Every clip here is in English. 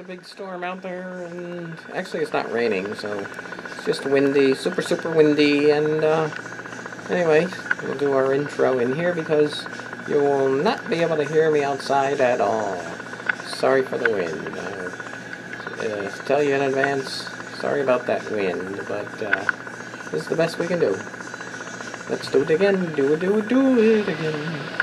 big storm out there, and actually it's not raining, so it's just windy, super windy, and anyway, we'll do our intro in here because you will not be able to hear me outside at all. Sorry for the wind. Tell you in advance, sorry about that wind, but this is the best we can do. Let's do it again, do it again.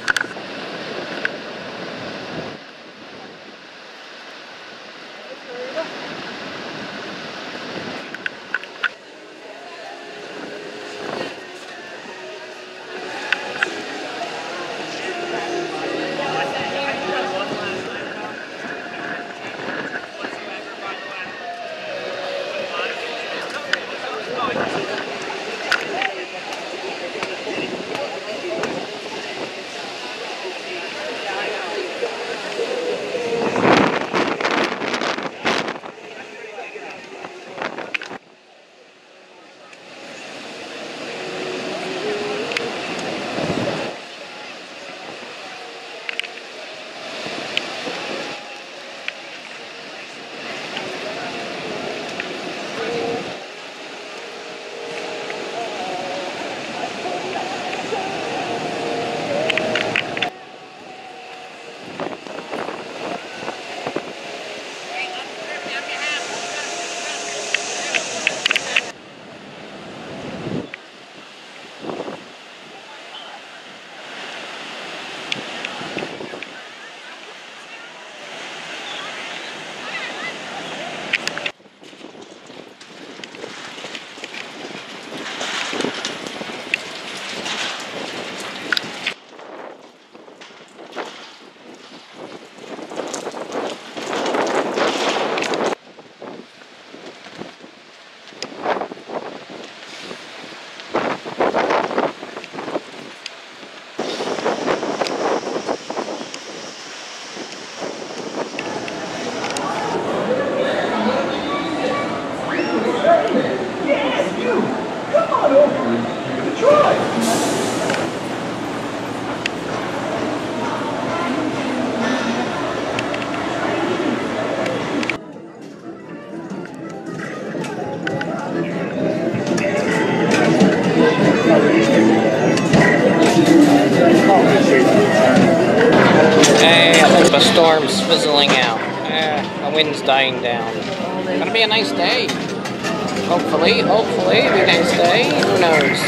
The storm's fizzling out. The wind's dying down. Gonna be a nice day. Hopefully, be a nice day. Who knows?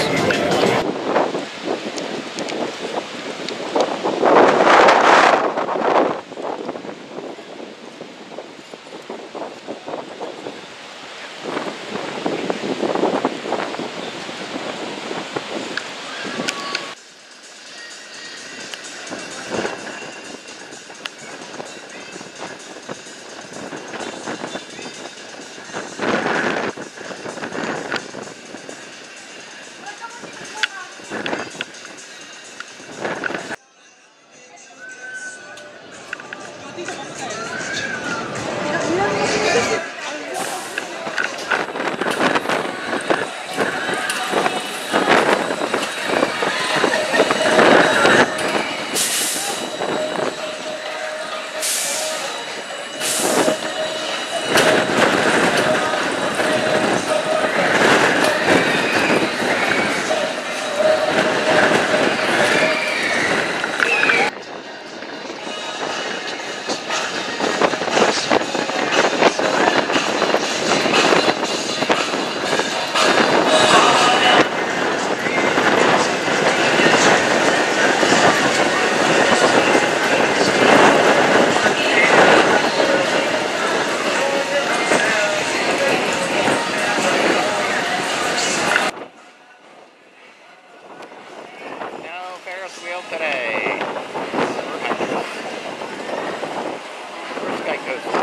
Ferris wheel today. First guy coaster.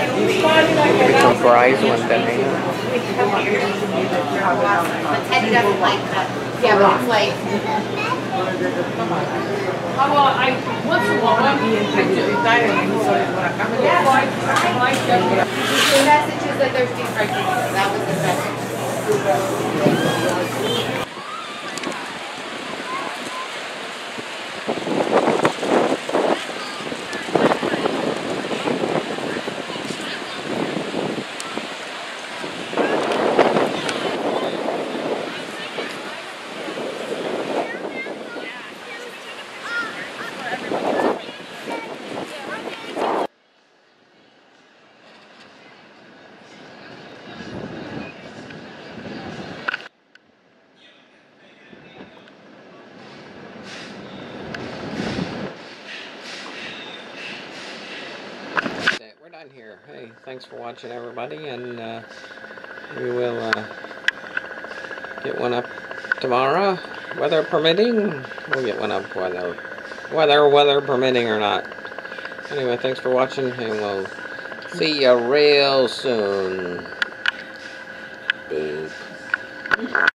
Maybe some fries one day. But Teddy doesn't like that. Yeah, but it's like. Well, I once in a while I do. The message is that there's deep fried pizza. That was the message. We're done here. Hey, thanks for watching, everybody, and we will get one up tomorrow, weather permitting. We'll get one up weather permitting or not. Anyway, thanks for watching, and we'll see you real soon. Boop.